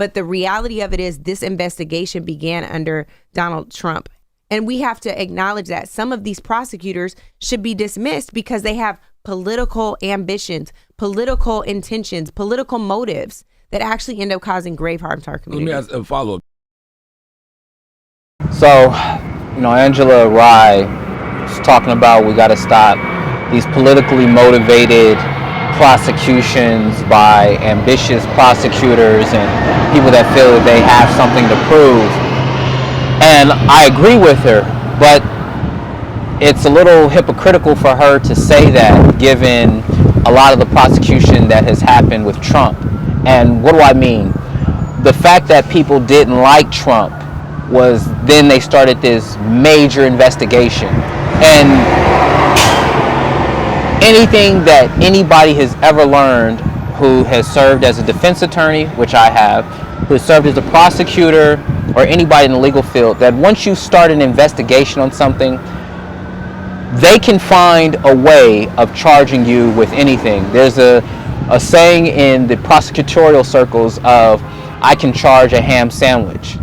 But the reality of it is this investigation began under Donald Trump. And we have to acknowledge that some of these prosecutors should be dismissed because they have political ambitions, political intentions, political motives that actually end up causing grave harm to our community. Let me ask a follow-up. So, Angela Rye was talking about we got to stop these politically motivated prosecutions by ambitious prosecutors and people that feel that they have something to prove. And I agree with her, but it's a little hypocritical for her to say that given a lot of the prosecution that has happened with Trump. And what do I mean? The fact that people didn't like Trump was then they started this major investigation. And anything that anybody has ever learned who has served as a defense attorney, which I have, who has served as a prosecutor, or anybody in the legal field, that once you start an investigation on something, they can find a way of charging you with anything. There's a saying in the prosecutorial circles of, I can charge a ham sandwich,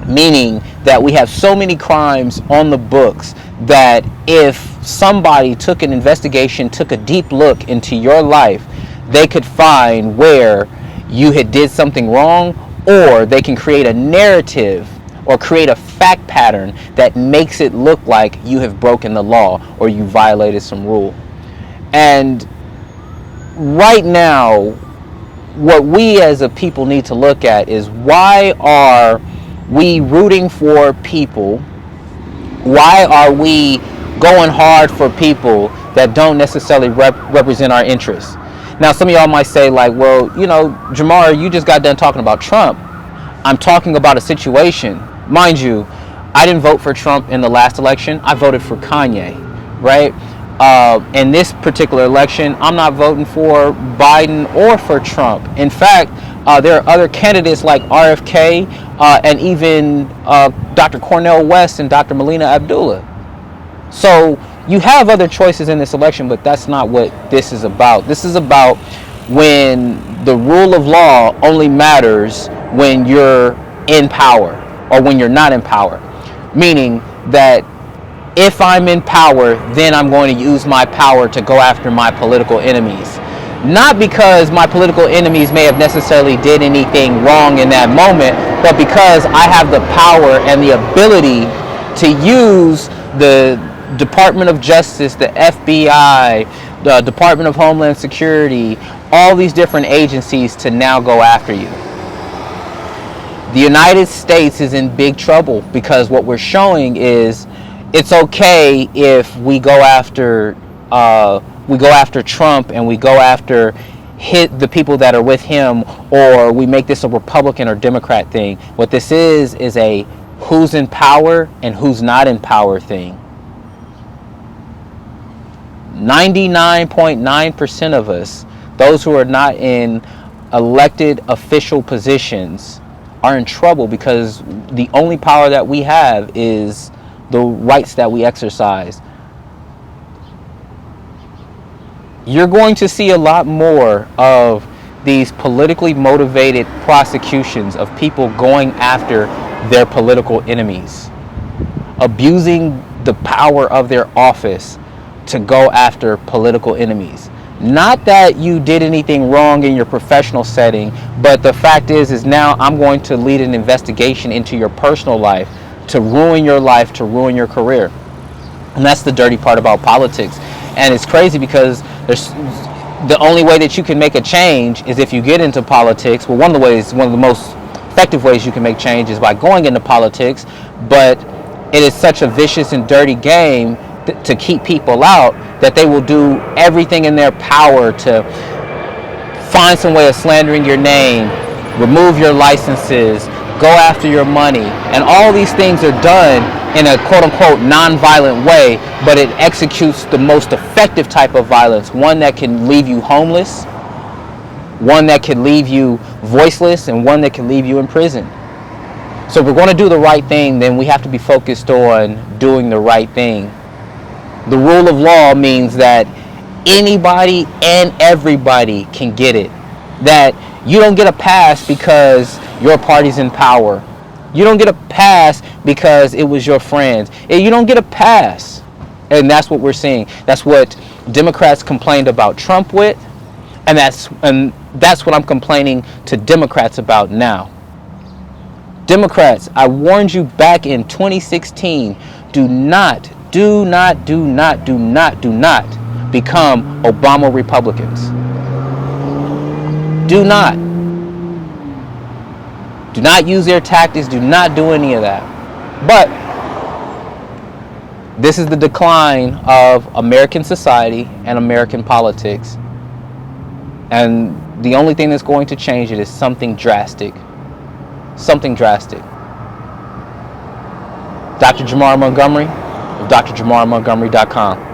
meaning that we have so many crimes on the books that if somebody took an investigation, took a deep look into your life, they could find where you had did something wrong, or they can create a narrative or create a fact pattern that makes it look like you have broken the law or you violated some rule. And right now, what we as a people need to look at is, why are we rooting for people? Why are we going hard for people that don't necessarily represent our interests? Now, some of y'all might say, like, well, Jamar, you just got done talking about Trump. I'm talking about a situation. Mind you, I didn't vote for Trump in the last election. I voted for Kanye, right? In this particular election, I'm not voting for Biden or for Trump. In fact, there are other candidates like RFK and even Dr. Cornel West and Dr. Melina Abdullah. So you have other choices in this election, but that's not what this is about. This is about when the rule of law only matters when you're in power or when you're not in power. Meaning that if I'm in power, then I'm going to use my power to go after my political enemies. Not because my political enemies may have necessarily did anything wrong in that moment, but because I have the power and the ability to use the Department of Justice, the FBI, the Department of Homeland Security, all these different agencies to now go after you. The United States is in big trouble because what we're showing is it's okay if we go after Trump and we go after the people that are with him, or we make this a Republican or Democrat thing. What this is a who's in power and who's not in power thing. 99.9% of us, those who are not in elected official positions, are in trouble because the only power that we have is the rights that we exercise. You're going to see a lot more of these politically motivated prosecutions of people going after their political enemies, abusing the power of their office to go after political enemies. Not that you did anything wrong in your professional setting, but the fact is now I'm going to lead an investigation into your personal life to ruin your life, to ruin your career. And that's the dirty part about politics. And it's crazy because the only way that you can make a change is if you get into politics. Well, one of the most effective ways you can make change is by going into politics, but it is such a vicious and dirty game to keep people out that they will do everything in their power to find some way of slandering your name, remove your licenses, go after your money. And all these things are done in a quote-unquote non-violent way, but it executes the most effective type of violence, one that can leave you homeless, one that can leave you voiceless, and one that can leave you in prison. So if we're going to do the right thing, then we have to be focused on doing the right thing. The rule of law means that anybody and everybody can get it. That you don't get a pass because your party's in power. You don't get a pass because it was your friends. You don't get a pass. And that's what we're seeing. That's what Democrats complained about Trump with. And that's what I'm complaining to Democrats about now. Democrats, I warned you back in 2016, do not become Obama Republicans. Do not use their tactics. Do not do any of that. But this is the decline of American society and American politics. And the only thing that's going to change it is something drastic. Something drastic. Dr. Jamar Montgomery of drjamarmontgomery.com.